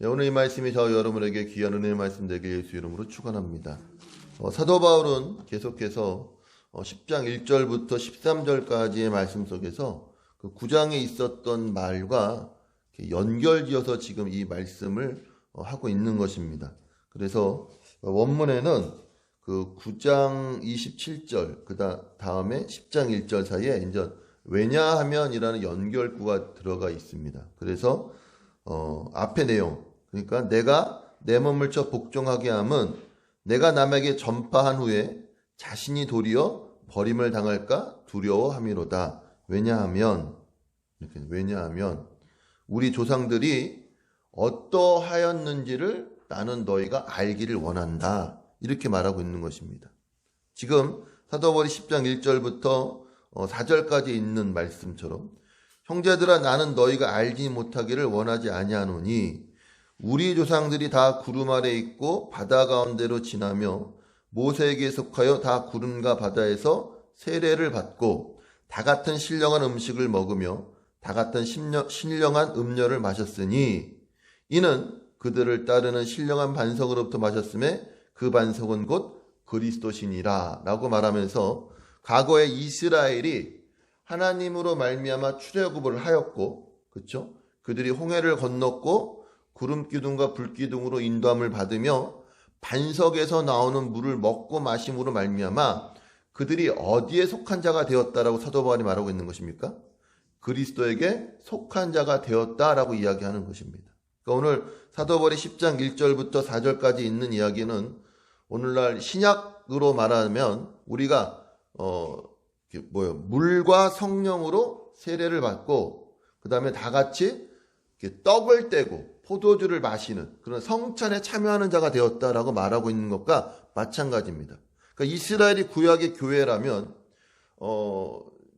네, 오늘 이 말씀이 저 여러분에게 귀한 은혜의 말씀 되게 예수 이름으로 축원합니다. 사도 바울은 계속해서 10장 1절부터 13절까지의 말씀 속에서 그 9장에 있었던 말과 연결지어서 지금 이 말씀을 하고 있는 것입니다. 그래서 원문에는 그 9장 27절 그 다음에 10장 1절 사이에 이제 왜냐하면이라는 연결구가 들어가 있습니다. 그래서 앞에 내용, 그러니까 내가 내 몸을 쳐 복종하게 함은 내가 남에게 전파한 후에 자신이 도리어 버림을 당할까 두려워함이로다. 왜냐하면 우리 조상들이 어떠하였는지를 나는 너희가 알기를 원한다. 이렇게 말하고 있는 것입니다. 지금 사도 바울이 10장 1절부터 4절까지 있는 말씀처럼 형제들아 나는 너희가 알지 못하기를 원하지 아니하노니 우리 조상들이 다 구름 아래 있고 바다 가운데로 지나며 모세에게 속하여 다 구름과 바다에서 세례를 받고 다 같은 신령한 음식을 먹으며 다 같은 신령한 음료를 마셨으니 이는 그들을 따르는 신령한 반석으로부터 마셨음에 그 반석은 곧 그리스도시니라 라고 말하면서 과거에 이스라엘이 하나님으로 말미암아 출애굽을 하였고, 그렇죠? 그들이 홍해를 건넜고 구름기둥과 불기둥으로 인도함을 받으며 반석에서 나오는 물을 먹고 마심으로 말미암아 그들이 어디에 속한 자가 되었다라고 사도 바울이 말하고 있는 것입니까? 그리스도에게 속한 자가 되었다라고 이야기하는 것입니다. 그러니까 오늘 사도 바울이 10장 1절부터 4절까지 있는 이야기는 오늘날 신약으로 말하면 우리가 물과 성령으로 세례를 받고 그 다음에 다 같이 떡을 떼고 포도주를 마시는 그런 성찬에 참여하는 자가 되었다라고 말하고 있는 것과 마찬가지입니다. 그러니까 이스라엘이 구약의 교회라면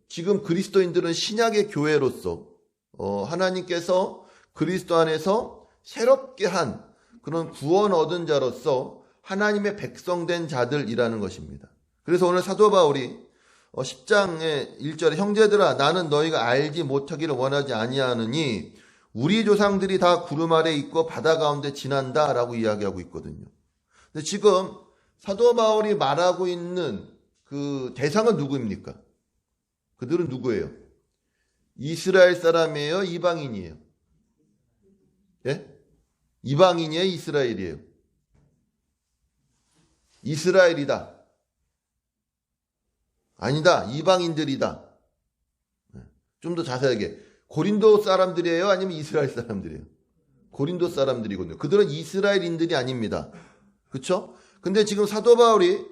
지금 그리스도인들은 신약의 교회로서 하나님께서 그리스도 안에서 새롭게 한 그런 구원 얻은 자로서 하나님의 백성된 자들이라는 것입니다. 그래서 오늘 사도 바울이 10장의 1절에 형제들아 나는 너희가 알지 못하기를 원하지 아니하느니 우리 조상들이 다 구름 아래 있고 바다 가운데 지난다 라고 이야기하고 있거든요. 근데 지금 사도 바울이 말하고 있는 그 대상은 누구입니까? 그들은 누구예요? 이스라엘 사람이에요? 이방인이에요? 예? 이방인이에요? 이스라엘이에요? 이스라엘이다. 아니다. 이방인들이다. 좀 더 자세하게. 고린도 사람들이에요? 아니면 이스라엘 사람들이에요? 고린도 사람들이거든요. 그들은 이스라엘인들이 아닙니다. 그렇죠? 근데 지금 사도 바울이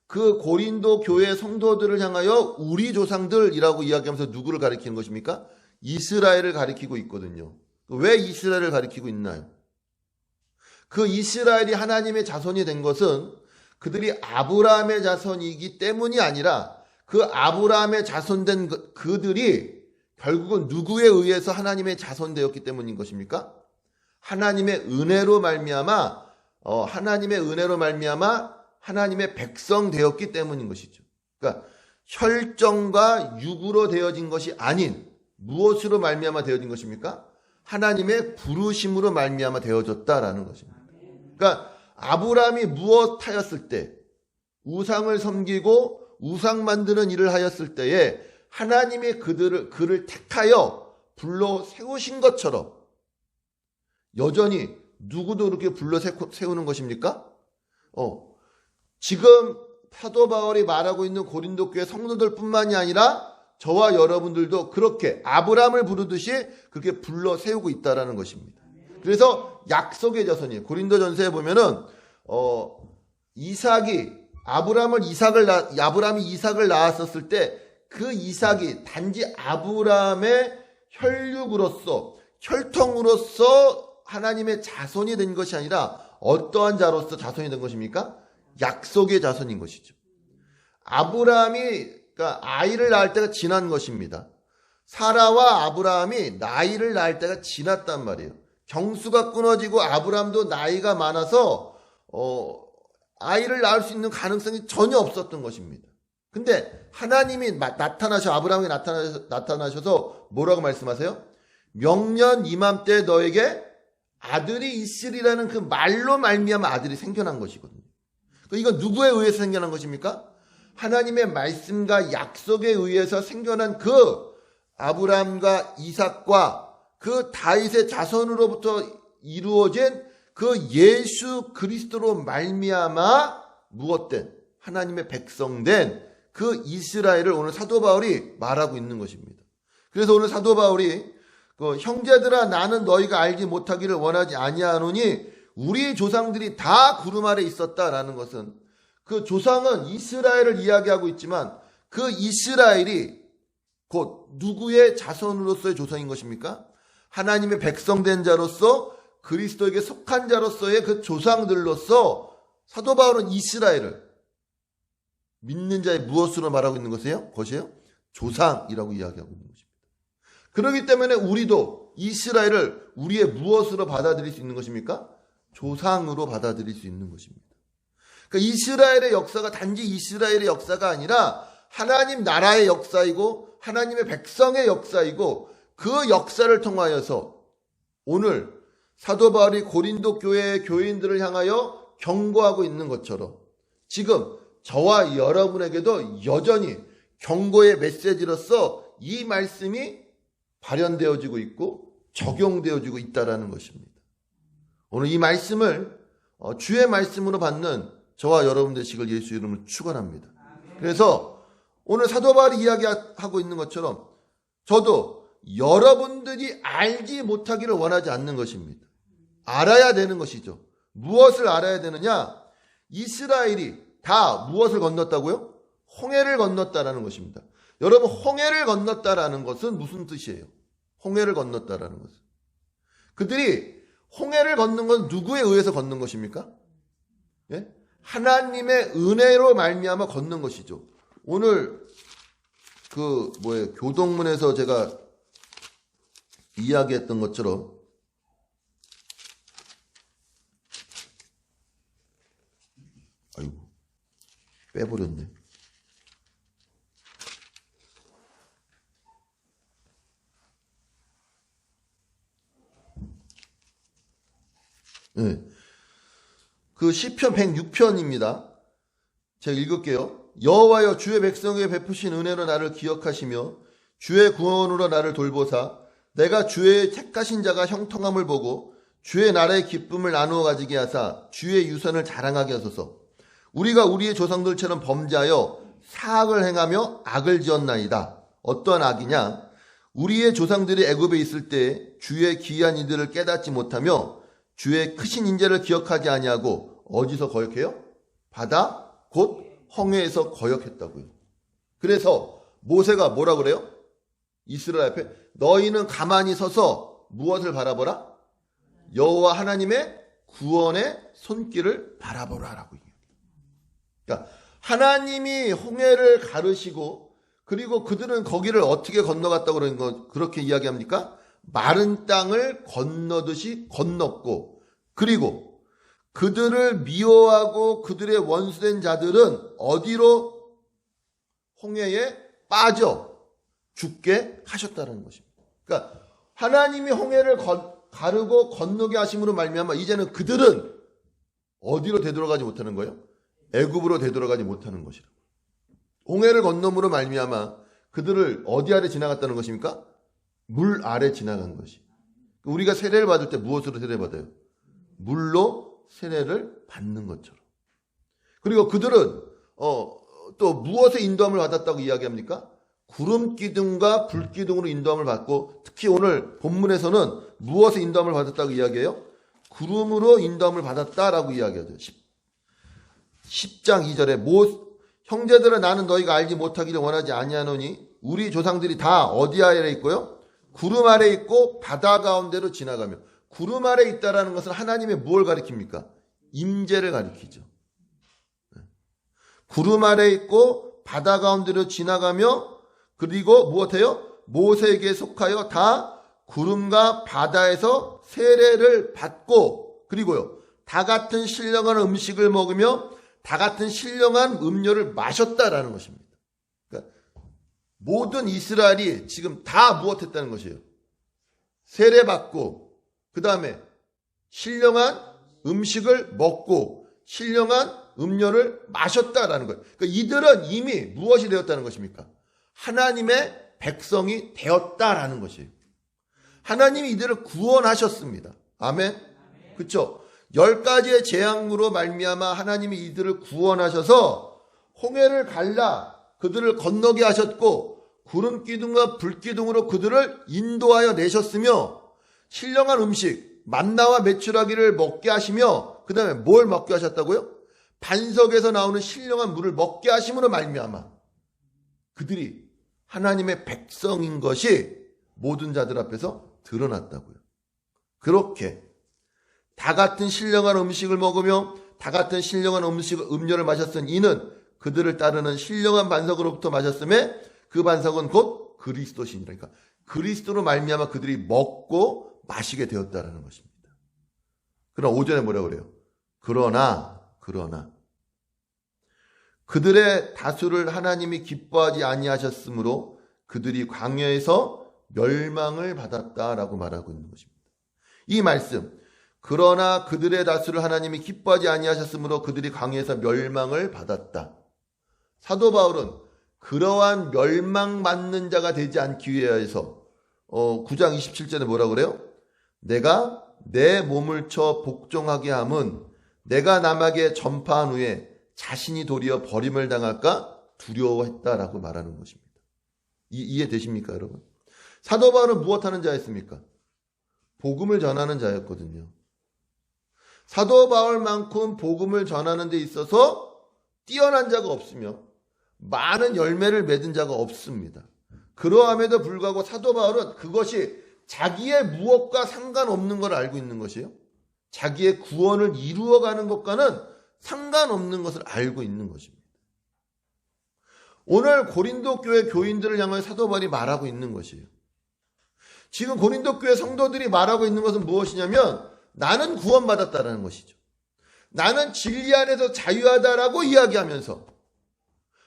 그 고린도 교회 성도들을 향하여 우리 조상들이라고 이야기하면서 누구를 가리키는 것입니까? 이스라엘을 가리키고 있거든요. 왜 이스라엘을 가리키고 있나요? 그 이스라엘이 하나님의 자손이 된 것은 그들이 아브라함의 자손이기 때문이 아니라 그 아브라함의 자손된 그들이 결국은 누구에 의해서 하나님의 자손되었기 때문인 것입니까? 하나님의 은혜로 말미암아 하나님의 백성 되었기 때문인 것이죠. 그러니까 혈정과 육으로 되어진 것이 아닌 무엇으로 말미암아 되어진 것입니까? 하나님의 부르심으로 말미암아 되어졌다라는 것입니다. 그러니까 아브라함이 무엇하였을 때 우상을 섬기고 우상 만드는 일을 하였을 때에 하나님이 그를 택하여 불러 세우신 것처럼 여전히 누구도 그렇게 불러 세우는 것입니까? 지금 사도 바울이 말하고 있는 고린도 교회 성도들 뿐만이 아니라 저와 여러분들도 그렇게 아브라함을 부르듯이 그렇게 불러 세우고 있다라는 것입니다. 그래서 약속의 자손이에요. 고린도전서에 보면은 아브라함이 이삭을 낳았었을 때 그 이삭이 단지 아브라함의 혈육으로서 혈통으로서 하나님의 자손이 된 것이 아니라 어떠한 자로서 자손이 된 것입니까? 약속의 자손인 것이죠. 그러니까 아이를 낳을 때가 지난 것입니다. 사라와 아브라함이 나이를 낳을 때가 지났단 말이에요. 경수가 끊어지고 아브라함도 나이가 많아서 아이를 낳을 수 있는 가능성이 전혀 없었던 것입니다. 근데 하나님이 아브라함에게 나타나셔서 뭐라고 말씀하세요? 명년 이맘때 너에게 아들이 있으리라는 그 말로 말미암아 아들이 생겨난 것이거든요. 이건 누구에 의해서 생겨난 것입니까? 하나님의 말씀과 약속에 의해서 생겨난 그 아브라함과 이삭과 그 다윗의 자손으로부터 이루어진 그 예수 그리스도로 말미암아 무엇된 하나님의 백성된 그 이스라엘을 오늘 사도 바울이 말하고 있는 것입니다. 그래서 오늘 사도 바울이 형제들아 나는 너희가 알지 못하기를 원하지 아니하노니 우리 조상들이 다 구름 아래 있었다라는 것은 그 조상은 이스라엘을 이야기하고 있지만 그 이스라엘이 곧 누구의 자손으로서의 조상인 것입니까? 하나님의 백성된 자로서 그리스도에게 속한 자로서의 그 조상들로서 사도 바울은 이스라엘을 믿는 자의 무엇으로 말하고 있는 것이에요? 조상이라고 이야기하고 있는 것입니다. 그렇기 때문에 우리도 이스라엘을 우리의 무엇으로 받아들일 수 있는 것입니까? 조상으로 받아들일 수 있는 것입니다. 그러니까 이스라엘의 역사가 단지 이스라엘의 역사가 아니라 하나님 나라의 역사이고 하나님의 백성의 역사이고 그 역사를 통하여서 오늘 사도 바울이 고린도 교회의 교인들을 향하여 경고하고 있는 것처럼 지금 저와 여러분에게도 여전히 경고의 메시지로서 이 말씀이 발현되어지고 있고 적용되어지고 있다는 것입니다. 오늘 이 말씀을 주의 말씀으로 받는 저와 여러분 되시길 예수 이름으로 축원합니다. 그래서 오늘 사도 바울이 이야기하고 있는 것처럼 저도 여러분들이 알지 못하기를 원하지 않는 것입니다. 알아야 되는 것이죠. 무엇을 알아야 되느냐? 이스라엘이 다 무엇을 건넜다고요? 홍해를 건넜다라는 것입니다. 여러분, 홍해를 건넜다라는 것은 무슨 뜻이에요? 홍해를 건넜다라는 것은 그들이 홍해를 걷는 건 누구에 의해서 걷는 것입니까? 예? 하나님의 은혜로 말미암아 걷는 것이죠. 오늘 교동문에서 제가 이야기했던 것처럼 아이고 빼버렸네. 네. 그 시편 106편입니다. 제가 읽을게요. 여호와여 주의 백성에게 베푸신 은혜로 나를 기억하시며 주의 구원으로 나를 돌보사 내가 주의 택하신 자가 형통함을 보고 주의 나라의 기쁨을 나누어 가지게 하사 주의 유산을 자랑하게 하소서. 우리가 우리의 조상들처럼 범죄하여 사악을 행하며 악을 지었나이다. 어떠한 악이냐? 우리의 조상들이 애굽에 있을 때 주의 기이한 이들을 깨닫지 못하며 주의 크신 인재를 기억하지 아니하고 어디서 거역해요? 바다 곧 홍해에서 거역했다고요. 그래서 모세가 뭐라 그래요? 이스라엘 앞에 너희는 가만히 서서 무엇을 바라보라? 여호와 하나님의 구원의 손길을 바라보라라고 얘기해요. 그러니까 하나님이 홍해를 가르시고 그리고 그들은 거기를 어떻게 건너갔다고 그러는 거 그렇게 이야기합니까? 마른 땅을 건너듯이 건넜고 그리고 그들을 미워하고 그들의 원수된 자들은 어디로 홍해에 빠져 죽게 하셨다는 것입니다. 그러니까 하나님이 홍해를 가르고 건너게 하심으로 말미암아 이제는 그들은 어디로 되돌아가지 못하는 거예요? 애굽으로 되돌아가지 못하는 것이라. 홍해를 건너므로 말미암아 그들을 어디 아래 지나갔다는 것입니까? 물 아래 지나간 것이. 우리가 세례를 받을 때 무엇으로 세례 받아요? 물로 세례를 받는 것처럼. 그리고 그들은 또 무엇의 인도함을 받았다고 이야기합니까? 구름 기둥과 불 기둥으로 인도함을 받고 특히 오늘 본문에서는 무엇의 인도함을 받았다고 이야기해요? 구름으로 인도함을 받았다라고 이야기하죠. 10장 2절에 형제들아 나는 너희가 알지 못하기를 원하지 아니하노니 우리 조상들이 다 어디 아래 있고요? 구름 아래 있고 바다 가운데로 지나가며 구름 아래 있다라는 것은 하나님의 무엇을 가리킵니까? 임재를 가리키죠. 구름 아래 있고 바다 가운데로 지나가며 그리고 무엇해요? 모세에게 속하여 다 구름과 바다에서 세례를 받고 그리고요 다 같은 신령한 음식을 먹으며 다 같은 신령한 음료를 마셨다라는 것입니다. 그러니까 모든 이스라엘이 지금 다 무엇했다는 것이에요? 세례받고 그 다음에 신령한 음식을 먹고 신령한 음료를 마셨다라는 거예요. 그러니까 이들은 이미 무엇이 되었다는 것입니까? 하나님의 백성이 되었다라는 것이에요. 하나님이 이들을 구원하셨습니다. 아멘. 그렇죠? 10가지의 재앙으로 말미암아 하나님이 이들을 구원하셔서 홍해를 갈라 그들을 건너게 하셨고 구름 기둥과 불 기둥으로 그들을 인도하여 내셨으며 신령한 음식 만나와 메추라기를 먹게 하시며 그 다음에 뭘 먹게 하셨다고요? 반석에서 나오는 신령한 물을 먹게 하심으로 말미암아 그들이 하나님의 백성인 것이 모든 자들 앞에서 드러났다고요. 그렇게 다 같은 신령한 음식을 먹으며 다 같은 신령한 음료를 마셨은 이는 그들을 따르는 신령한 반석으로부터 마셨음에 그 반석은 곧 그리스도시니라. 그러니까 그리스도로 말미암아 그들이 먹고 마시게 되었다라는 것입니다. 그러나 5절에 뭐라고 그래요? 그러나 그들의 다수를 하나님이 기뻐하지 아니하셨으므로 그들이 광야에서 멸망을 받았다라고 말하고 있는 것입니다. 이 말씀 그러나 그들의 다수를 하나님이 기뻐하지 아니하셨으므로 그들이 광야에서 멸망을 받았다. 사도 바울은 그러한 멸망받는 자가 되지 않기 위하여서 9장 27절에 뭐라고 그래요? 내가 내 몸을 쳐 복종하게 함은 내가 남에게 전파한 후에 자신이 도리어 버림을 당할까 두려워했다라고 말하는 것입니다. 이해되십니까 여러분? 사도 바울은 무엇하는 자였습니까? 복음을 전하는 자였거든요. 사도 바울만큼 복음을 전하는 데 있어서 뛰어난 자가 없으며 많은 열매를 맺은 자가 없습니다. 그러함에도 불구하고 사도 바울은 그것이 자기의 무엇과 상관없는 걸 알고 있는 것이에요. 자기의 구원을 이루어가는 것과는 상관없는 것을 알고 있는 것입니다. 오늘 고린도 교회 교인들을 향하여 사도 바울이 말하고 있는 것이에요. 지금 고린도 교회 성도들이 말하고 있는 것은 무엇이냐면 나는 구원받았다라는 것이죠. 나는 진리 안에서 자유하다라고 이야기하면서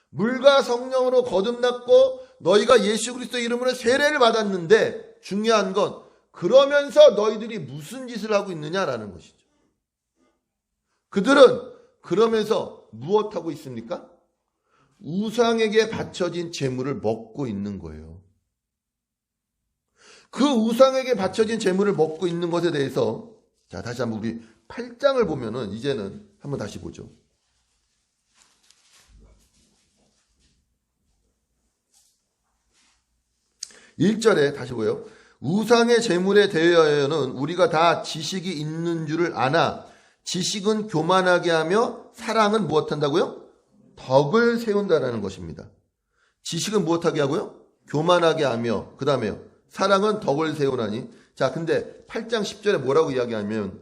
물과 성령으로 거듭났고 너희가 예수 그리스도 이름으로 세례를 받았는데 중요한 건 그러면서 너희들이 무슨 짓을 하고 있느냐라는 것이죠. 그들은 그러면서 무엇하고 있습니까? 우상에게 바쳐진 제물을 먹고 있는 거예요. 그 우상에게 바쳐진 제물을 먹고 있는 것에 대해서 자 다시 한번 우리 8장을 보면은 이제는 한번 다시 보죠. 1절에 다시 보여요. 우상의 제물에 대하여는 우리가 다 지식이 있는 줄을 아나 지식은 교만하게 하며 사랑은 무엇한다고요? 덕을 세운다라는 것입니다. 지식은 무엇하게 하고요? 교만하게 하며 그 다음에요. 사랑은 덕을 세우나니. 자 근데 8장 10절에 뭐라고 이야기하면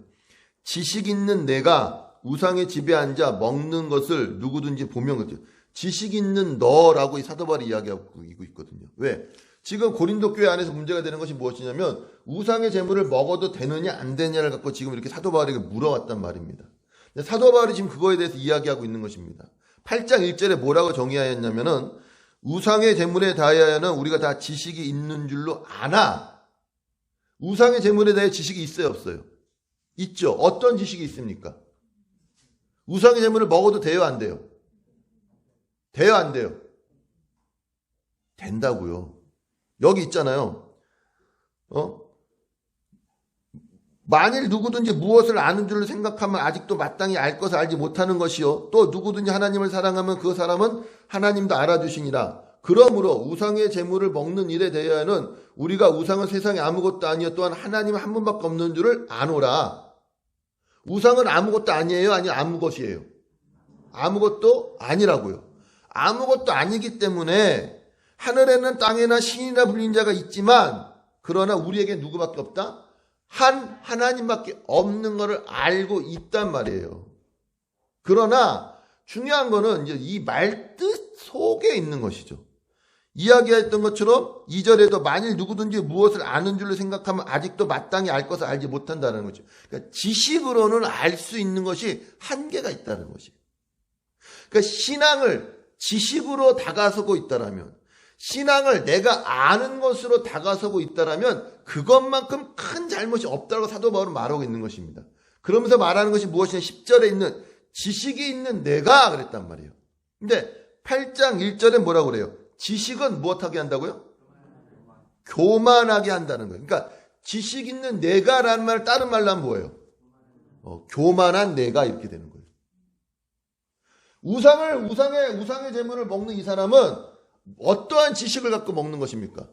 지식 있는 내가 우상의 집에 앉아 먹는 것을 누구든지 보면 그렇죠. 지식 있는 너라고 이 사도 바울이 이야기하고 있거든요. 왜? 지금 고린도 교회 안에서 문제가 되는 것이 무엇이냐면 우상의 제물을 먹어도 되느냐 안 되느냐를 갖고 지금 이렇게 사도 바울에게 물어왔단 말입니다. 사도 바울이 지금 그거에 대해서 이야기하고 있는 것입니다. 8장 1절에 뭐라고 정의하였냐면은 우상의 제물에 대하여는 우리가 다 지식이 있는 줄로 아나. 우상의 제물에 대해 지식이 있어요 없어요? 있죠. 어떤 지식이 있습니까? 우상의 제물을 먹어도 돼요 안 돼요? 돼요 안 돼요? 된다고요. 여기 있잖아요. 만일 누구든지 무엇을 아는 줄로 생각하면 아직도 마땅히 알 것을 알지 못하는 것이요. 또 누구든지 하나님을 사랑하면 그 사람은 하나님도 알아주시니라. 그러므로 우상의 제물을 먹는 일에 대하여는 우리가 우상은 세상에 아무것도 아니요 또한 하나님 한 분밖에 없는 줄을 아노라. 우상은 아무것도 아니에요? 아니 아무것이에요? 아무것도 아니라고요. 아무것도 아니기 때문에 하늘에는 땅에나 신이라 불린 자가 있지만 그러나 우리에게 누구밖에 없다? 한 하나님밖에 없는 것을 알고 있단 말이에요. 그러나 중요한 거는 이제 이 말뜻 속에 있는 것이죠. 이야기했던 것처럼 2절에도 만일 누구든지 무엇을 아는 줄로 생각하면 아직도 마땅히 알 것을 알지 못한다는 거죠. 그러니까 지식으로는 알 수 있는 것이 한계가 있다는 것이에요. 그러니까 신앙을 지식으로 다가서고 있다라면 신앙을 내가 아는 것으로 다가서고 있다라면 그것만큼 큰 잘못이 없다고 사도 바울은 말하고 있는 것입니다. 그러면서 말하는 것이 무엇이냐? 10절에 있는 지식이 있는 내가 그랬단 말이에요. 근데 8장 1절에 뭐라고 그래요? 지식은 무엇하게 한다고요? 교만하게 한다는 거예요. 그러니까 지식 있는 내가라는 말 다른 말로 하면 뭐예요? 교만한 내가 이렇게 되는 거예요. 우상의 제물을 먹는 이 사람은 어떠한 지식을 갖고 먹는 것입니까?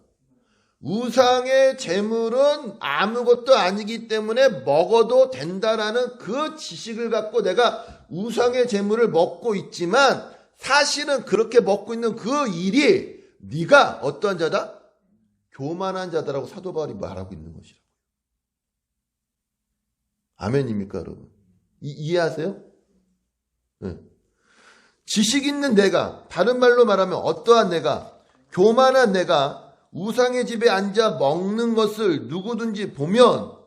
우상의 제물은 아무것도 아니기 때문에 먹어도 된다라는 그 지식을 갖고 내가 우상의 제물을 먹고 있지만 사실은 그렇게 먹고 있는 그 일이 네가 어떠한 자다? 교만한 자다라고 사도 바울이 말하고 있는 것이라고요. 아멘입니까, 여러분? 이해하세요? 네. 지식 있는 내가, 다른 말로 말하면 어떠한 내가, 교만한 내가 우상의 집에 앉아 먹는 것을 누구든지 보면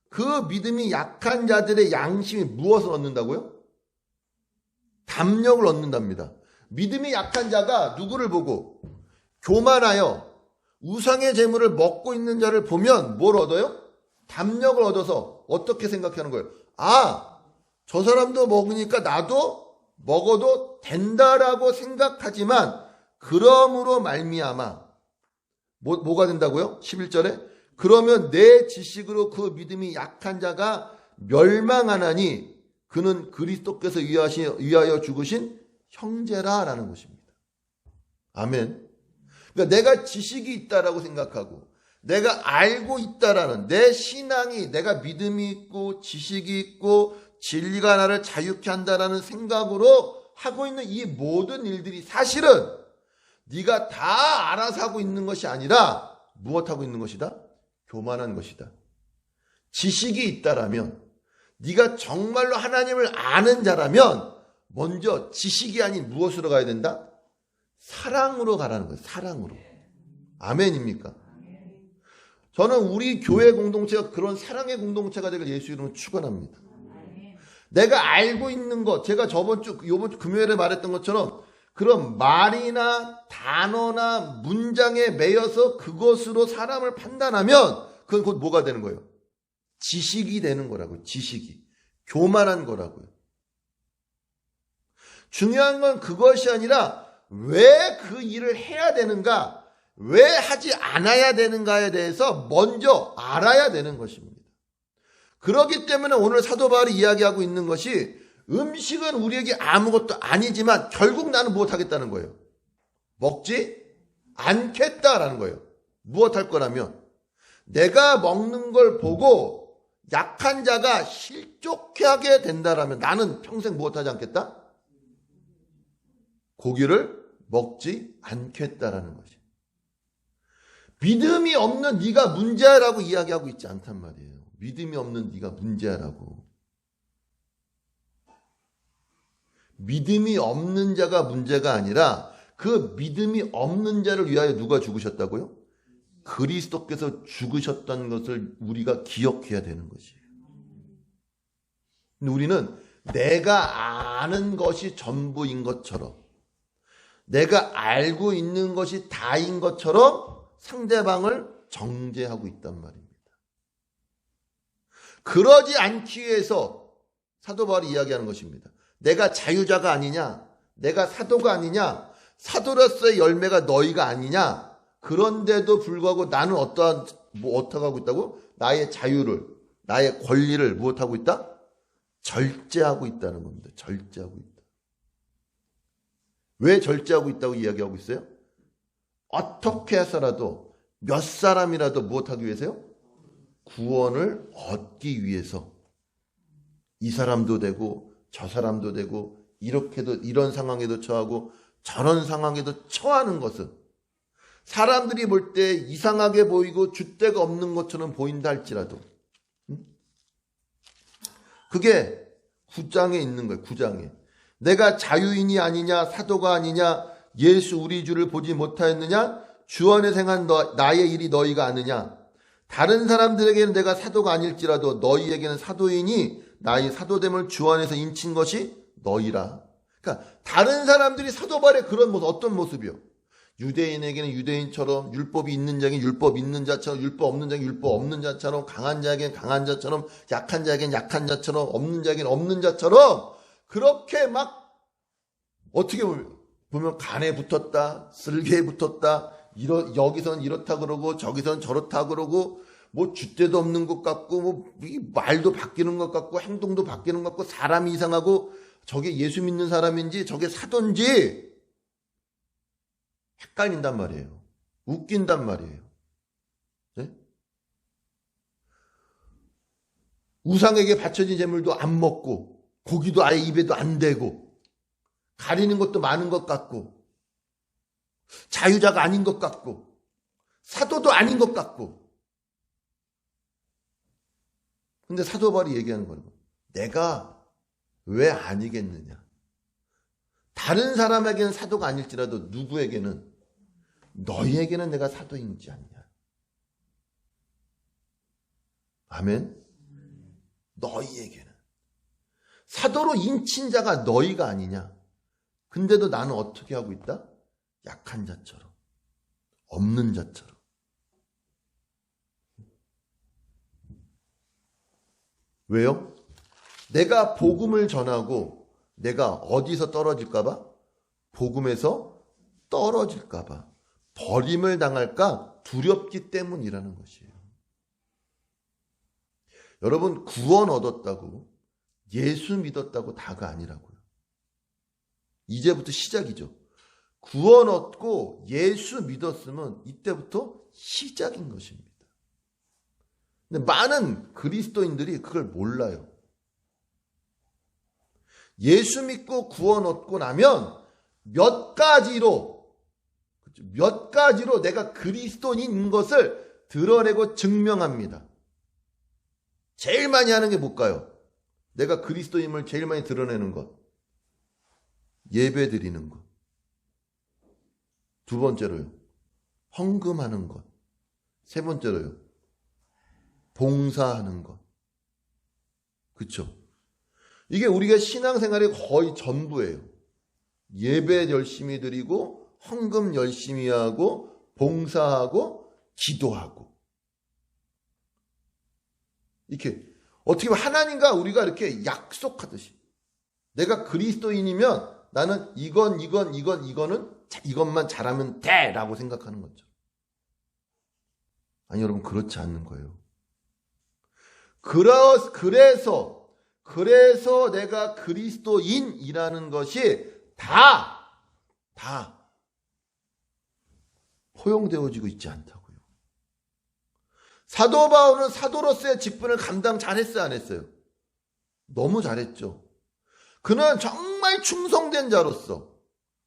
그 믿음이 약한 자들의 양심이 무엇을 얻는다고요? 담력을 얻는답니다. 믿음이 약한 자가 누구를 보고 교만하여 우상의 재물을 먹고 있는 자를 보면 뭘 얻어요? 담력을 얻어서 어떻게 생각하는 거예요? 아, 저 사람도 먹으니까 나도 먹어도 된다라고 생각하지만 그러므로 말미암아 뭐가 된다고요? 11절에 그러면 내 지식으로 그 믿음이 약한 자가 멸망하나니 그는 그리스도께서 위하여 죽으신 형제라라는 것입니다. 아멘. 그러니까 내가 지식이 있다라고 생각하고 내가 알고 있다라는 내 신앙이 내가 믿음이 있고 지식이 있고 진리가 나를 자유케 한다라는 생각으로 하고 있는 이 모든 일들이 사실은 네가 다 알아서 하고 있는 것이 아니라 무엇하고 있는 것이다? 교만한 것이다. 지식이 있다라면 네가 정말로 하나님을 아는 자라면 먼저 지식이 아닌 무엇으로 가야 된다? 사랑으로 가라는 거예요. 사랑으로. 아멘입니까? 저는 우리 교회 공동체가 그런 사랑의 공동체가 되길 예수 이름으로 축원합니다. 내가 알고 있는 것, 제가 요번 주 금요일에 말했던 것처럼 그런 말이나 단어나 문장에 매여서 그것으로 사람을 판단하면 그건 곧 뭐가 되는 거예요? 지식이 되는 거라고요. 지식이. 교만한 거라고요. 중요한 건 그것이 아니라 왜 그 일을 해야 되는가, 왜 하지 않아야 되는가에 대해서 먼저 알아야 되는 것입니다. 그렇기 때문에 오늘 사도 바울이 이야기하고 있는 것이 음식은 우리에게 아무것도 아니지만 결국 나는 무엇하겠다는 거예요? 먹지 않겠다라는 거예요. 무엇할 거라면 내가 먹는 걸 보고 약한 자가 실족하게 된다라면 나는 평생 무엇하지 않겠다? 고기를 먹지 않겠다라는 것이. 믿음이 없는 네가 문제라고 이야기하고 있지 않단 말이에요. 믿음이 없는 네가 문제라고. 믿음이 없는 자가 문제가 아니라 그 믿음이 없는 자를 위하여 누가 죽으셨다고요? 그리스도께서 죽으셨던 것을 우리가 기억해야 되는 것이에요. 근데 우리는 내가 아는 것이 전부인 것처럼 내가 알고 있는 것이 다인 것처럼 상대방을 정죄하고 있단 말입니다. 그러지 않기 위해서 사도 바울이 이야기하는 것입니다. 내가 자유자가 아니냐? 내가 사도가 아니냐? 사도로서의 열매가 너희가 아니냐? 그런데도 불구하고 나는 어떻게 하고 있다고? 나의 자유를, 나의 권리를 무엇하고 있다? 절제하고 있다는 겁니다. 절제하고 있다. 왜 절제하고 있다고 이야기하고 있어요? 어떻게 해서라도 몇 사람이라도 무엇하기 위해서요? 구원을 얻기 위해서. 이 사람도 되고 저 사람도 되고 이런 상황에도 처하고 저런 상황에도 처하는 것은 사람들이 볼 때 이상하게 보이고 줏대가 없는 것처럼 보인다 할지라도 그게 9장에 있는 거예요. 9장에. 내가 자유인이 아니냐, 사도가 아니냐, 예수 우리 주를 보지 못하였느냐, 주 안에서 행한 나의 일이 너희가 아느냐. 다른 사람들에게는 내가 사도가 아닐지라도 너희에게는 사도이니 나의 사도됨을 주 안에서 인친 것이 너희라. 그러니까 다른 사람들이 사도 바울의 그런 모습, 어떤 모습이요? 유대인에게는 유대인처럼, 율법이 있는 자에게는 율법 있는 자처럼, 율법 없는 자에게는 율법 없는 자처럼, 강한 자에게는 강한 자처럼, 약한 자에게는 약한 자처럼, 없는 자에게는 없는 자처럼, 그렇게 막 어떻게 보면 간에 붙었다, 쓸개에 붙었다, 여기선 이렇다 그러고 저기선 저렇다 그러고, 뭐 줏대도 없는 것 같고, 뭐 말도 바뀌는 것 같고, 행동도 바뀌는 것 같고, 사람이 이상하고, 저게 예수 믿는 사람인지 저게 사돈지 헷갈린단 말이에요. 웃긴단 말이에요. 네? 우상에게 바쳐진 제물도 안 먹고, 고기도 아예 입에도 안 대고, 가리는 것도 많은 것 같고, 자유자가 아닌 것 같고, 사도도 아닌 것 같고. 근데 사도 바울이 얘기하는 거예요. 내가 왜 아니겠느냐? 다른 사람에게는 사도가 아닐지라도 누구에게는, 너희에게는 내가 사도인지 않냐? 아멘? 너희에게는. 사도로 인친 자가 너희가 아니냐? 근데도 나는 어떻게 하고 있다? 약한 자처럼, 없는 자처럼. 왜요? 내가 복음을 전하고 내가 어디서 떨어질까봐? 복음에서 떨어질까봐, 버림을 당할까 두렵기 때문이라는 것이에요. 여러분, 구원 얻었다고, 예수 믿었다고 다가 아니라고요. 이제부터 시작이죠. 구원 얻고 예수 믿었으면 이때부터 시작인 것입니다. 근데 많은 그리스도인들이 그걸 몰라요. 예수 믿고 구원 얻고 나면 몇 가지로 내가 그리스도인인 것을 드러내고 증명합니다. 제일 많이 하는 게 뭘까요? 내가 그리스도인을 제일 많이 드러내는 것. 예배 드리는 것. 두 번째로요, 헌금하는 것. 세 번째로요, 봉사하는 것. 그렇죠? 이게 우리가 신앙생활의 거의 전부예요. 예배 열심히 드리고, 헌금 열심히 하고, 봉사하고, 기도하고. 이렇게 어떻게 보면 하나님과 우리가 이렇게 약속하듯이, 내가 그리스도인이면 나는 이것만 잘하면 돼 라고 생각하는 거죠. 아니, 여러분, 그렇지 않는 거예요. 그래서 내가 그리스도인이라는 것이 다 포용되어지고 있지 않다고요. 사도 바울은 사도로서의 직분을 감당 잘했어요, 안 했어요? 너무 잘했죠. 그는 정말 충성된 자로서,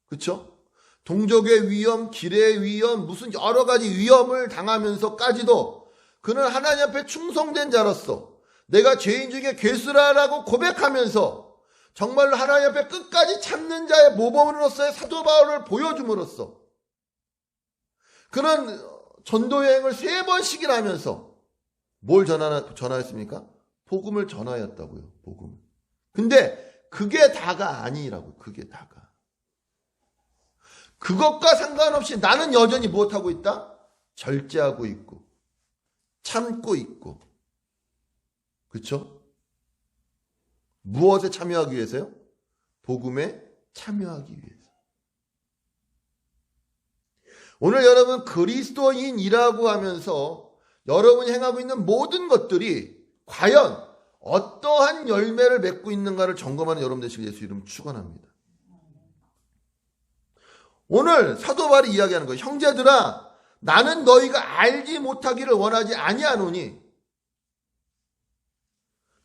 그렇죠? 동족의 위험, 길의 위험, 무슨 여러 가지 위험을 당하면서까지도 그는 하나님 앞에 충성된 자로서, 내가 죄인 중에 괴수라라고 고백하면서 정말로 하나님 앞에 끝까지 참는 자의 모범으로서의 사도 바울을 보여줌으로써 그는 전도여행을 3번씩이나 하면서 뭘 전하였습니까? 복음을 전하였다고요. 복음을. 근데 그게 다가 아니라고. 그게 다가. 그것과 상관없이 나는 여전히 무엇하고 있다? 절제하고 있고, 참고 있고. 그렇죠? 무엇에 참여하기 위해서요? 복음에 참여하기 위해서. 오늘 여러분, 그리스도인이라고 하면서 여러분이 행하고 있는 모든 것들이 과연 어떠한 열매를 맺고 있는가를 점검하는 여러분 되시길 예수 이름 축원합니다. 오늘 사도 바울이 이야기하는 거예요. 형제들아, 나는 너희가 알지 못하기를 원하지 아니하노니,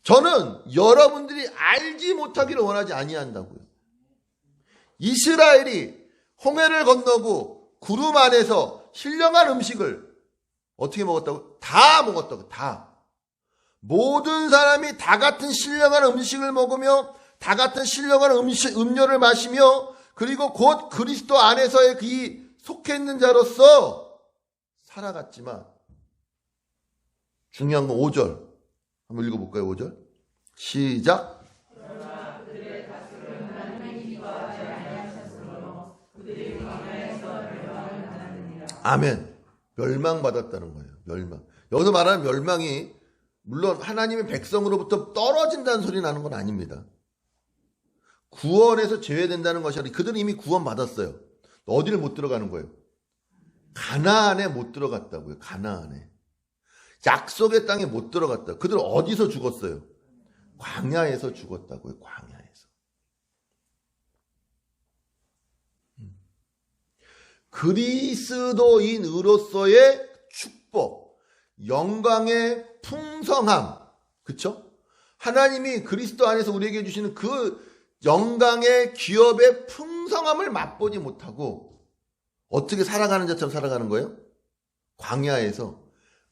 저는 여러분들이 알지 못하기를 원하지 아니한다고요. 이스라엘이 홍해를 건너고 구름 안에서 신령한 음식을 어떻게 먹었다고? 다 먹었다고. 다. 모든 사람이 다 같은 신령한 음식을 먹으며 다 같은 신령한 음료를 마시며, 그리고 곧 그리스도 안에서의 그 속해 있는 자로서 살아갔지만, 중요한 건 5절. 한번 읽어볼까요? 5절. 시작. 아멘. 멸망받았다는 거예요. 멸망. 여기서 말하는 멸망이 물론 하나님의 백성으로부터 떨어진다는 소리 나는 건 아닙니다. 구원에서 제외된다는 것이 아니라 그들은 이미 구원받았어요. 어디를 못 들어가는 거예요? 가나안에 못 들어갔다고요. 가나안에. 약속의 땅에 못 들어갔다. 그들 어디서 죽었어요? 광야에서 죽었다고요. 광야에서. 그리스도인으로서의 축복, 영광의 풍성함, 그쵸? 하나님이 그리스도 안에서 우리에게 주시는 그 영광의 기업의 풍성함을 맛보지 못하고 어떻게 살아가는 자처럼 살아가는 거예요? 광야에서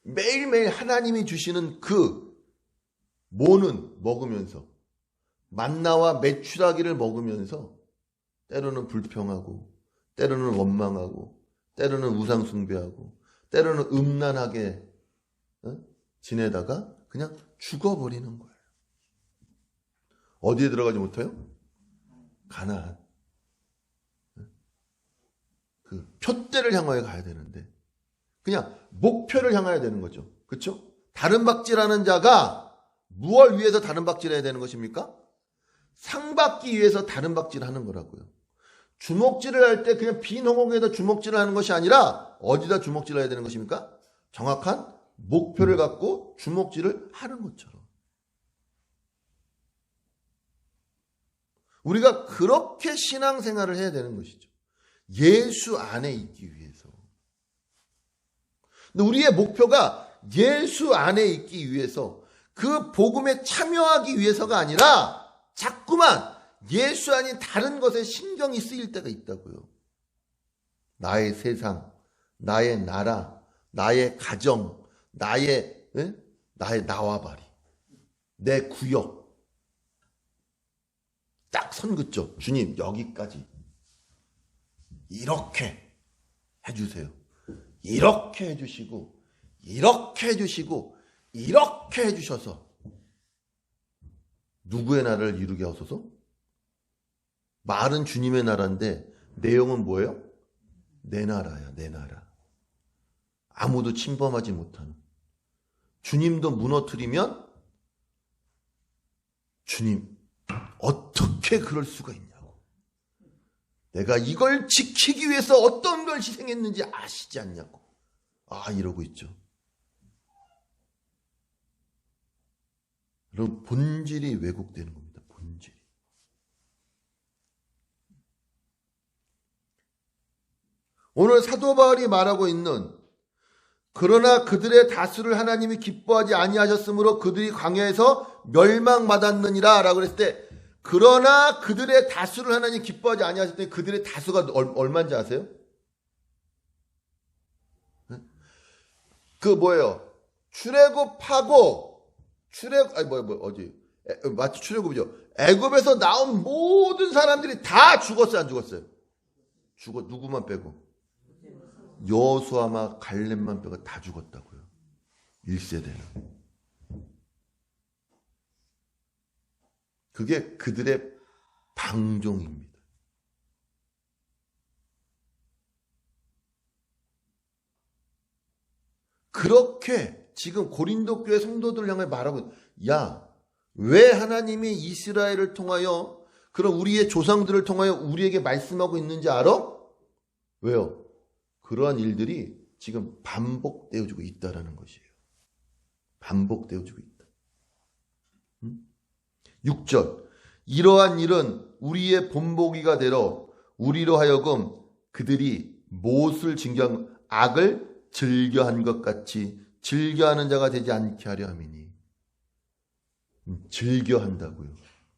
매일매일 하나님이 주시는 그 모는 먹으면서 만나와 메추라기를 먹으면서 때로는 불평하고 때로는 원망하고 때로는 우상 숭배하고 때로는 음란하게 지내다가 그냥 죽어버리는 거예요. 어디에 들어가지 못해요? 가나안. 그 표대를 향하여 가야 되는데 그냥 목표를 향해야 되는 거죠. 그렇죠? 다른 박질하는 자가 무엇을 위해서 다른 박질해야 되는 것입니까? 상 받기 위해서 다른 박질하는 거라고요. 주먹질을 할 때 그냥 빈 허공에다 주먹질을 하는 것이 아니라 어디다 주먹질을 해야 되는 것입니까? 정확한 목표를 갖고 주먹질을 하는 것처럼. 우리가 그렇게 신앙생활을 해야 되는 것이죠. 예수 안에 있기 위해서. 근데 우리의 목표가 예수 안에 있기 위해서 그 복음에 참여하기 위해서가 아니라 자꾸만 예수 아닌 다른 것에 신경이 쓰일 때가 있다고요. 나의 세상, 나의 나라, 나의 가정, 나의 나와바리, 내 구역. 딱 선 긋죠. 주님 여기까지. 이렇게 해주세요. 이렇게 해주시고 이렇게 해주시고 이렇게 해주셔서 누구의 나라를 이루게 하소서? 말은 주님의 나라인데 내용은 뭐예요? 내 나라야, 내 나라. 아무도 침범하지 못하는. 주님도 무너뜨리면 주님 어떻게 그럴 수가 있냐고. 내가 이걸 지키기 위해서 어떤 걸 희생했는지 아시지 않냐고. 이러고 있죠. 여러분, 본질이 왜곡되는 겁니다. 본질이. 오늘 사도 바울이 말하고 있는 그러나 그들의 다수를 하나님이 기뻐하지 아니하셨으므로 그들이 광야에서 멸망받았느니라 라고 그랬을 때 그러나 그들의 다수를 하나님이 기뻐하지 아니하셨더니 그들의 다수가 얼마인지 아세요? 그 뭐예요? 출애굽하고 마치 출애굽이죠. 애굽에서 나온 모든 사람들이 다 죽었어요, 안 죽었어요? 누구만 빼고? 여호수아와 갈렙만 빼고 다 죽었다고요. 1세대는. 그게 그들의 방종입니다. 그렇게 지금 고린도 교회 성도들을 향해 말하고, 왜 하나님이 이스라엘을 통하여 그런 우리의 조상들을 통하여 우리에게 말씀하고 있는지 알아? 왜요? 그러한 일들이 지금 반복되어지고 있다라는 것이에요. 반복되어지고 있다. 6절. 이러한 일은 우리의 본보기가 되러 우리로 하여금 그들이 무엇을 즐겨 악을 즐겨한 것 같이 즐겨하는 자가 되지 않게 하려 함이니. 즐겨한다고요.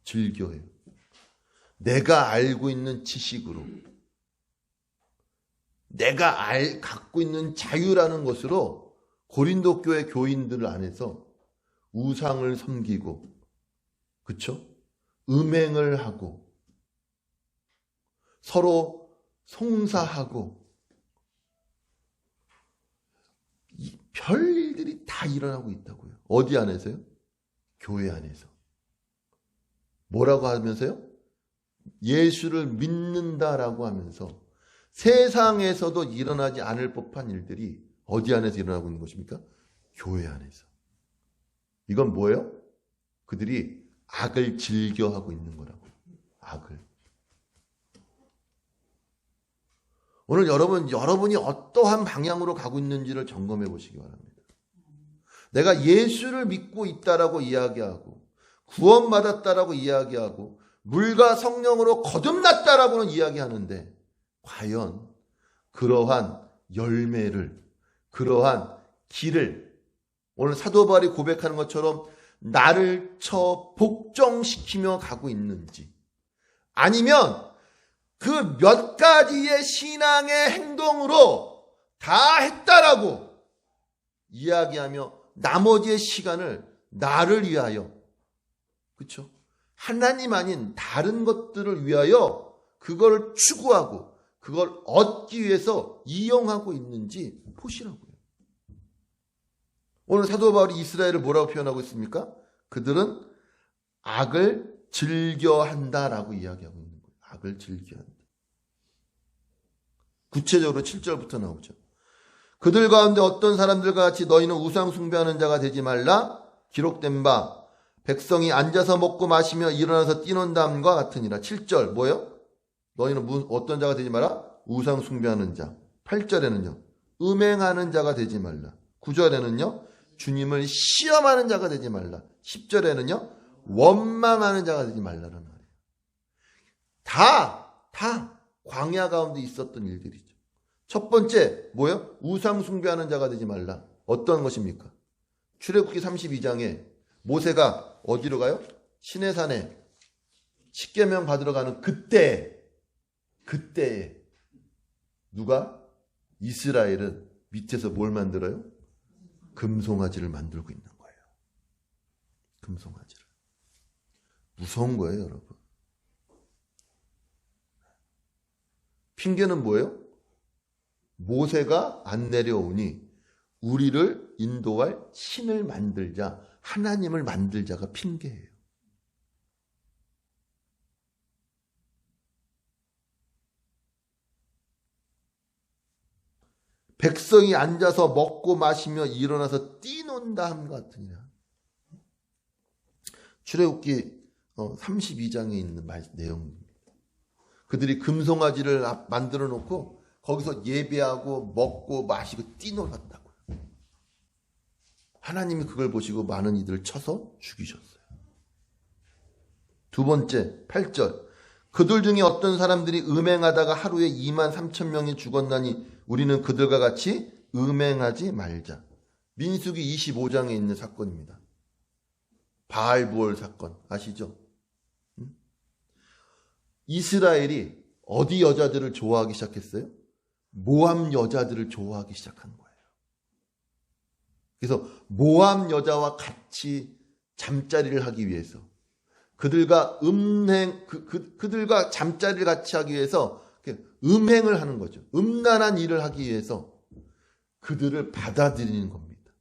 즐겨해요. 내가 알고 있는 지식으로 내가 갖고 있는 자유라는 것으로 고린도 교회 교인들 안에서 우상을 섬기고, 그쵸? 음행을 하고, 서로 송사하고, 별일들이 다 일어나고 있다고요. 어디 안에서요? 교회 안에서. 뭐라고 하면서요? 예수를 믿는다라고 하면서 세상에서도 일어나지 않을 법한 일들이 어디 안에서 일어나고 있는 것입니까? 교회 안에서. 이건 뭐예요? 그들이 악을 즐겨하고 있는 거라고. 악을. 오늘 여러분이 어떠한 방향으로 가고 있는지를 점검해 보시기 바랍니다. 내가 예수를 믿고 있다라고 이야기하고 구원받았다라고 이야기하고 물과 성령으로 거듭났다라고는 이야기하는데 과연 그러한 열매를, 그러한 길을 오늘 사도 바울이 고백하는 것처럼 나를 쳐 복종시키며 가고 있는지, 아니면 그 몇 가지의 신앙의 행동으로 다 했다라고 이야기하며 나머지의 시간을 나를 위하여, 그렇죠? 하나님 아닌 다른 것들을 위하여 그걸 추구하고 그걸 얻기 위해서 이용하고 있는지 보시라고요. 오늘 사도 바울이 이스라엘을 뭐라고 표현하고 있습니까? 그들은 악을 즐겨한다라고 이야기하고 있는 거예요. 악을 즐겨한다. 구체적으로 7절부터 나오죠. 그들 가운데 어떤 사람들과 같이 너희는 우상 숭배하는 자가 되지 말라. 기록된 바 백성이 앉아서 먹고 마시며 일어나서 뛰논다함과 같으니라. 7절 뭐예요? 너희는 어떤 자가 되지 마라? 우상 숭배하는 자. 8절에는요. 음행하는 자가 되지 말라. 9절에는요. 주님을 시험하는 자가 되지 말라. 10절에는요. 원망하는 자가 되지 말라는 말이에요. 다 광야 가운데 있었던 일들이죠. 첫 번째 뭐예요? 우상 숭배하는 자가 되지 말라. 어떤 것입니까? 출애굽기 32장에 모세가 어디로 가요? 시내산에 십계명 받으러 가는 그때에 누가? 이스라엘은 밑에서 뭘 만들어요? 금송아지를 만들고 있는 거예요. 금송아지를. 무서운 거예요, 여러분. 핑계는 뭐예요? 모세가 안 내려오니 우리를 인도할 신을 만들자, 하나님을 만들자가 핑계예요. 백성이 앉아서 먹고 마시며 일어나서 뛰논다 함 같으니라. 출애굽기 32장에 있는 내용입니다. 그들이 금송아지를 만들어 놓고 거기서 예배하고 먹고 마시고 뛰놀았다고요. 하나님이 그걸 보시고 많은 이들을 쳐서 죽이셨어요. 두 번째 8절 그들 중에 어떤 사람들이 음행하다가 하루에 23,000명이 죽었나니 우리는 그들과 같이 음행하지 말자. 민수기 25장에 있는 사건입니다. 바알부올 사건 아시죠? 이스라엘이 어디 여자들을 좋아하기 시작했어요? 모압 여자들을 좋아하기 시작한 거예요. 그래서 모압 여자와 같이 잠자리를 하기 위해서 그들과 그들과 잠자리를 같이 하기 위해서 음행을 하는 거죠. 음란한 일을 하기 위해서 그들을 받아들이는 겁니다.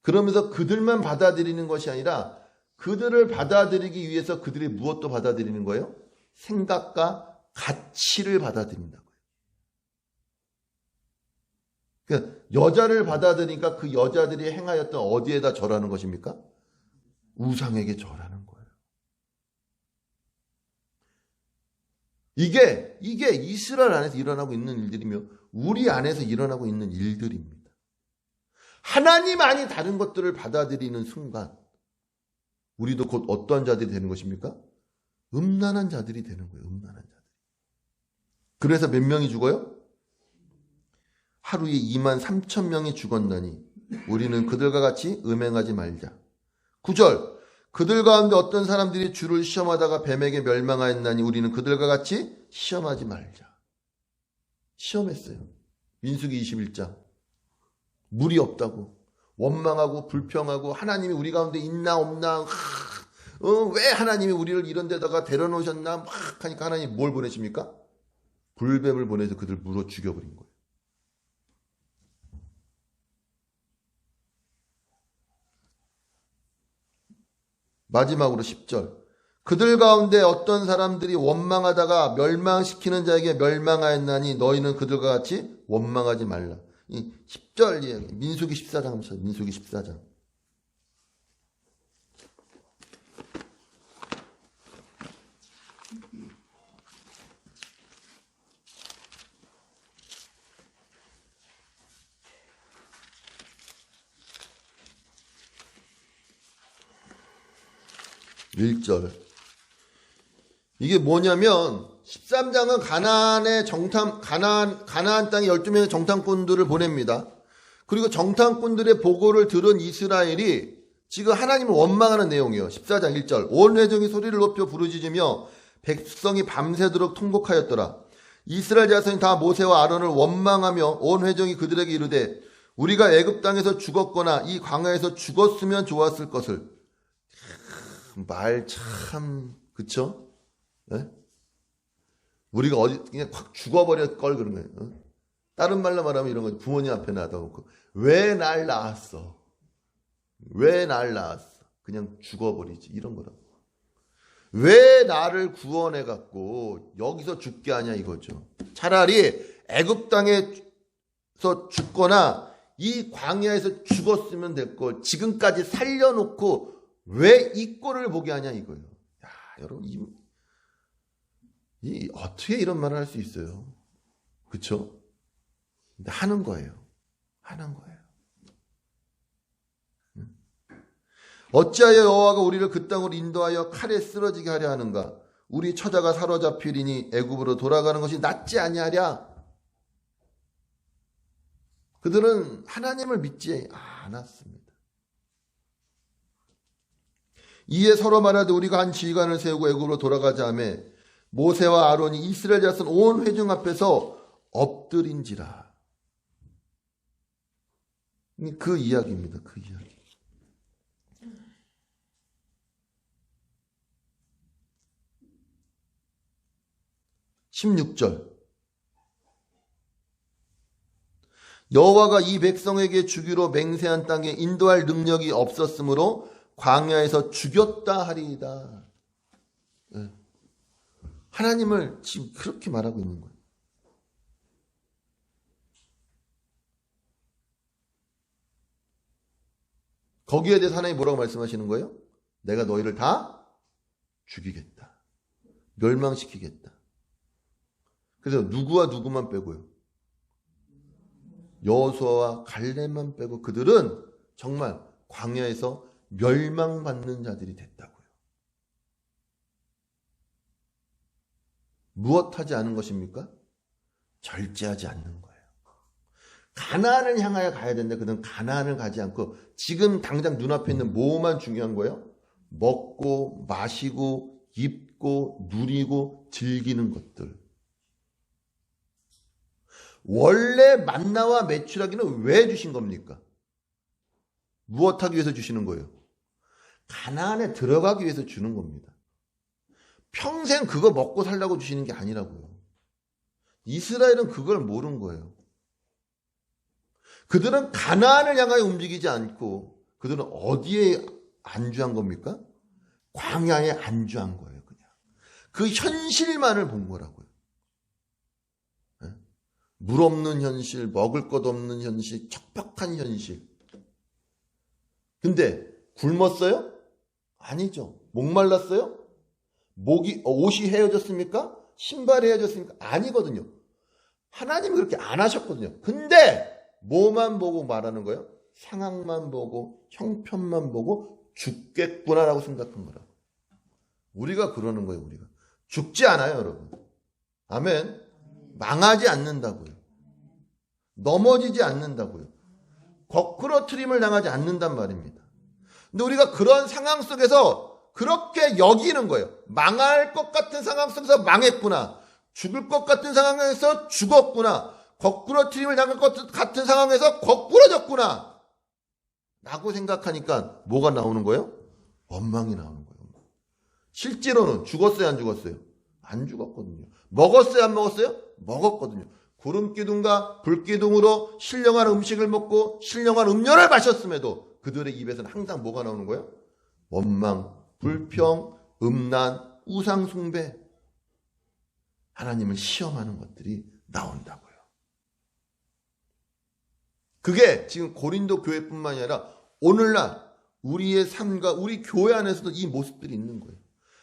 그러면서 그들만 받아들이는 것이 아니라 그들을 받아들이기 위해서 그들이 무엇도 받아들이는 거예요? 생각과 가치를 받아들인다고요. 그러니까 여자를 받아들이니까 그 여자들이 행하였던 어디에다 절하는 것입니까? 우상에게 절하는 거예요. 이게 이스라엘 안에서 일어나고 있는 일들이며 우리 안에서 일어나고 있는 일들입니다. 하나님 아닌 다른 것들을 받아들이는 순간 우리도 곧 어떤 자들이 되는 것입니까? 음란한 자들이 되는 거예요. 음란한 자들. 그래서 몇 명이 죽어요? 하루에 23,000명이 죽었나니 우리는 그들과 같이 음행하지 말자. 9절 그들 가운데 어떤 사람들이 주를 시험하다가 뱀에게 멸망하였나니 우리는 그들과 같이 시험하지 말자. 시험했어요. 민수기 21장. 물이 없다고 원망하고 불평하고 하나님이 우리 가운데 있나 없나 왜 하나님이 우리를 이런 데다가 데려놓으셨나 막 하니까 하나님이 뭘 보내십니까? 불뱀을 보내서 그들 물어 죽여버린 거예요. 마지막으로 10절 그들 가운데 어떤 사람들이 원망하다가 멸망시키는 자에게 멸망하였나니 너희는 그들과 같이 원망하지 말라. 이 10절 이야기, 민수기 14장, 민수기 14장. (1절) 이게 뭐냐면 13장은 가나안 땅에 12명의 정탐꾼들을 보냅니다. 그리고 정탐꾼들의 보고를 들은 이스라엘이 지금 하나님을 원망하는 내용이에요. 14장 1절 온 회중이 소리를 높여 부르짖으며 백성이 밤새도록 통곡하였더라. 이스라엘 자손이 다 모세와 아론을 원망하며 온 회중이 그들에게 이르되 우리가 애굽 땅에서 죽었거나 이 광야에서 죽었으면 좋았을 것을. 말 참 그쵸? 네? 우리가 어디 그냥 확 죽어버릴 걸 그런 거예요. 어? 다른 말로 말하면 이런 거죠. 부모님 앞에 놔둬놓고 왜 날 낳았어? 왜 날 낳았어? 그냥 죽어버리지 이런 거라고. 왜 나를 구원해 갖고 여기서 죽게 하냐 이거죠. 차라리 애굽 땅에서 죽거나 이 광야에서 죽었으면 될 걸 지금까지 살려놓고 왜 이 꼴을 보게 하냐 이거예요. 야, 여러분 이 어떻게 이런 말을 할 수 있어요? 그렇죠? 근데 하는 거예요. 하는 거예요. 어찌하여 여호와가 우리를 그 땅으로 인도하여 칼에 쓰러지게 하려 하는가? 우리 처자가 사로잡히리니 애굽으로 돌아가는 것이 낫지 아니하랴? 그들은 하나님을 믿지 않았습니다. 이에 서로 말하되 우리가 한 지휘관을 세우고 애굽으로 돌아가자 하며 모세와 아론이 이스라엘 자손 온 회중 앞에서 엎드린지라. 그 이야기입니다. 그 이야기. 16절 여호와가 이 백성에게 주기로 맹세한 땅에 인도할 능력이 없었으므로 광야에서 죽였다 하리이다. 네. 하나님을 지금 그렇게 말하고 있는 거예요. 거기에 대해서 하나님이 뭐라고 말씀하시는 거예요? 내가 너희를 다 죽이겠다. 멸망시키겠다. 그래서 누구와 누구만 빼고요? 여호수아와 갈렙만 빼고 그들은 정말 광야에서 멸망받는 자들이 됐다고요. 무엇하지 않은 것입니까? 절제하지 않는 거예요. 가나안을 향하여 가야 되는데 그들은 가나안을 가지 않고 지금 당장 눈앞에 있는 뭐만 중요한 거예요? 먹고 마시고 입고 누리고 즐기는 것들. 원래 만나와 메추라기는 왜 주신 겁니까? 무엇하기 위해서 주시는 거예요? 가나안에 들어가기 위해서 주는 겁니다. 평생 그거 먹고 살라고 주시는 게 아니라고요. 이스라엘은 그걸 모른 거예요. 그들은 가나안을 향하여 움직이지 않고 그들은 어디에 안주한 겁니까? 광야에 안주한 거예요. 그냥 그 현실만을 본 거라고요. 물 없는 현실, 먹을 것 없는 현실, 척박한 현실. 근데 굶었어요? 아니죠. 목말랐어요? 옷이 헤어졌습니까? 신발이 헤어졌습니까? 아니거든요. 하나님이 그렇게 안 하셨거든요. 근데 뭐만 보고 말하는 거예요? 상황만 보고 형편만 보고 죽겠구나라고 생각한 거라고. 우리가 그러는 거예요. 우리가 죽지 않아요, 여러분. 아멘. 망하지 않는다고요. 넘어지지 않는다고요. 거꾸러뜨림을 당하지 않는단 말입니다. 근데 우리가 그런 상황 속에서 그렇게 여기는 거예요. 망할 것 같은 상황 속에서 망했구나. 죽을 것 같은 상황에서 죽었구나. 거꾸러뜨림을 당할 것 같은 상황에서 거꾸러졌구나. 라고 생각하니까 뭐가 나오는 거예요? 원망이 나오는 거예요. 실제로는 죽었어요, 안 죽었어요? 안 죽었거든요. 먹었어요, 안 먹었어요? 먹었거든요. 구름기둥과 불기둥으로 신령한 음식을 먹고 신령한 음료를 마셨음에도 그들의 입에서는 항상 뭐가 나오는 거예요? 원망, 불평, 음란, 우상숭배, 하나님을 시험하는 것들이 나온다고요. 그게 지금 고린도 교회뿐만이 아니라 오늘날 우리의 삶과 우리 교회 안에서도 이 모습들이 있는 거예요.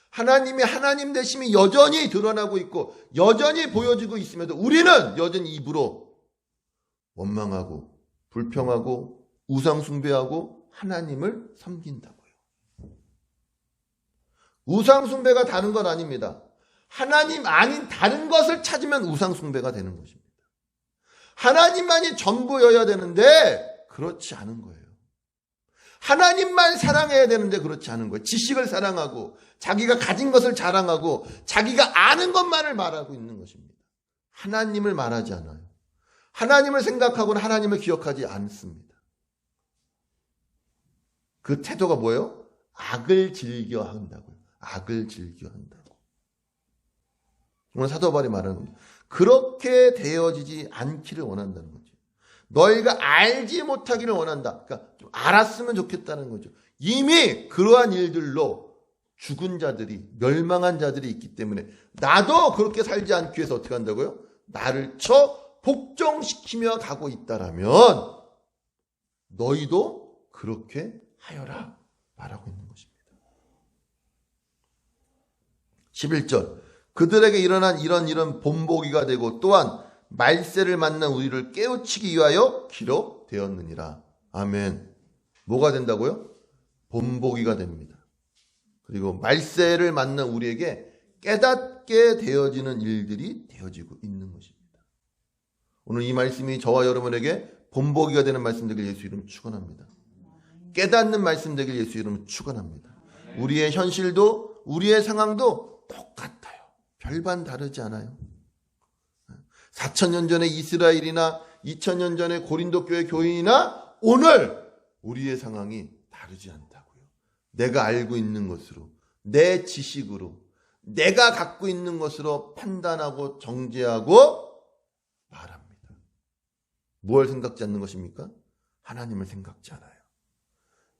하나님이 하나님 되심이 여전히 드러나고 있고 여전히 보여지고 있음에도 우리는 여전히 입으로 원망하고 불평하고 우상숭배하고 하나님을 섬긴다고요. 우상숭배가 다른 건 아닙니다. 하나님 아닌 다른 것을 찾으면 우상숭배가 되는 것입니다. 하나님만이 전부여야 되는데 그렇지 않은 거예요. 하나님만 사랑해야 되는데 그렇지 않은 거예요. 지식을 사랑하고 자기가 가진 것을 자랑하고 자기가 아는 것만을 말하고 있는 것입니다. 하나님을 말하지 않아요. 하나님을 생각하고는 하나님을 기억하지 않습니다. 그 태도가 뭐예요? 악을 즐겨 한다고요. 악을 즐겨 한다고. 오늘 사도 바울이 말하는 겁니다. 그렇게 되어지지 않기를 원한다는 거죠. 너희가 알지 못하기를 원한다. 그러니까 좀 알았으면 좋겠다는 거죠. 이미 그러한 일들로 죽은 자들이, 멸망한 자들이 있기 때문에 나도 그렇게 살지 않기 위해서 어떻게 한다고요? 나를 쳐 복종시키며 가고 있다라면 너희도 그렇게 하여라 말하고 있는 것입니다. 11절 그들에게 일어난 이런 본보기가 되고 또한 말세를 만난 우리를 깨우치기 위하여 기록되었느니라. 아멘. 뭐가 된다고요? 본보기가 됩니다. 그리고 말세를 만난 우리에게 깨닫게 되어지는 일들이 되어지고 있는 것입니다. 오늘 이 말씀이 저와 여러분에게 본보기가 되는 말씀 되길 예수 이름 축원합니다. 깨닫는 말씀 되길 예수 이름 축원합니다. 우리의 현실도 우리의 상황도 똑같아요. 별반 다르지 않아요. 4,000년 전의 이스라엘이나 2,000년 전의 고린도 교회 교인이나 오늘 우리의 상황이 다르지 않다고요. 내가 알고 있는 것으로, 내 지식으로, 내가 갖고 있는 것으로 판단하고 정죄하고 말합니다. 무엇을 생각지 않는 것입니까? 하나님을 생각지 않아요.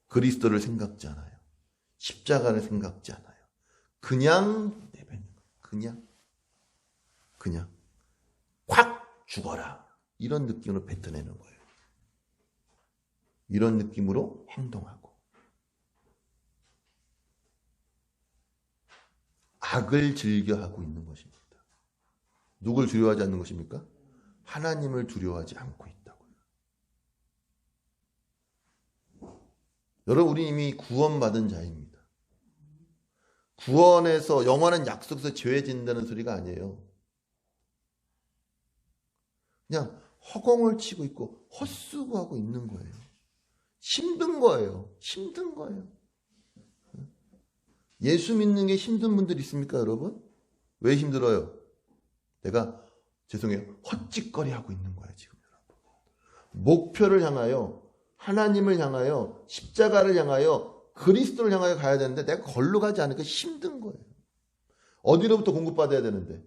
그리스도를 생각지 않아요. 십자가를 생각지 않아요. 그냥 내뱉는 거예요. 그냥 확 죽어라. 이런 느낌으로 뱉어내는 거예요. 이런 느낌으로 행동하고 악을 즐겨하고 있는 것입니다. 누굴 두려워하지 않는 것입니까? 하나님을 두려워하지 않고 있다고요. 여러분, 우리 이미 구원받은 자입니다. 구원에서 영원한 약속에서 죄 진다는 소리가 아니에요. 그냥 허공을 치고 있고 헛수고하고 있는 거예요. 힘든 거예요. 힘든 거예요. 예수 믿는 게 힘든 분들 있습니까, 여러분? 왜 힘들어요? 내가 죄송해요. 헛짓거리하고 있는 거예요, 지금 여러분. 목표를 향하여, 하나님을 향하여, 십자가를 향하여, 그리스도를 향하여 가야 되는데 내가 걸로 가지 않으니까 힘든 거예요. 어디로부터 공급받아야 되는데?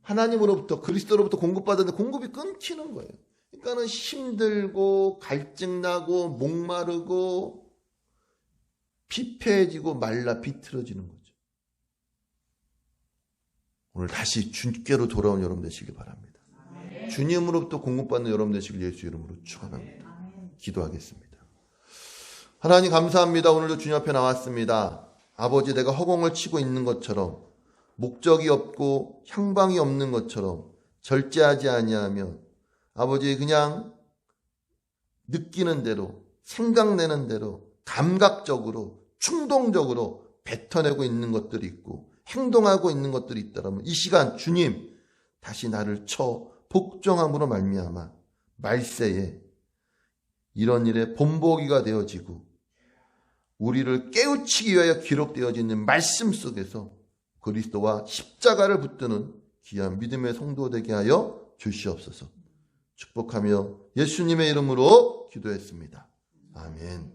하나님으로부터, 그리스도로부터 공급받았는데 공급이 끊기는 거예요. 그러니까는 힘들고 갈증나고 목마르고 피폐해지고 말라 비틀어지는 거죠. 오늘 다시 주께로 돌아온 여러분 되시길 바랍니다. 주님으로부터 공급받는 여러분 되시길 예수 이름으로 축원합니다. 기도하겠습니다. 하나님 감사합니다. 오늘도 주님 앞에 나왔습니다. 아버지, 내가 허공을 치고 있는 것처럼 목적이 없고 향방이 없는 것처럼 절제하지 아니하며 아버지 그냥 느끼는 대로 생각내는 대로 감각적으로 충동적으로 뱉어내고 있는 것들이 있고 행동하고 있는 것들이 있다면 이 시간 주님 다시 나를 쳐 복종함으로 말미암아 말세에 이런 일에 본보기가 되어지고 우리를 깨우치기 위하여 기록되어지는 말씀 속에서 그리스도와 십자가를 붙드는 귀한 믿음의 성도 되게 하여 주시옵소서. 축복하며 예수님의 이름으로 기도했습니다. 아멘.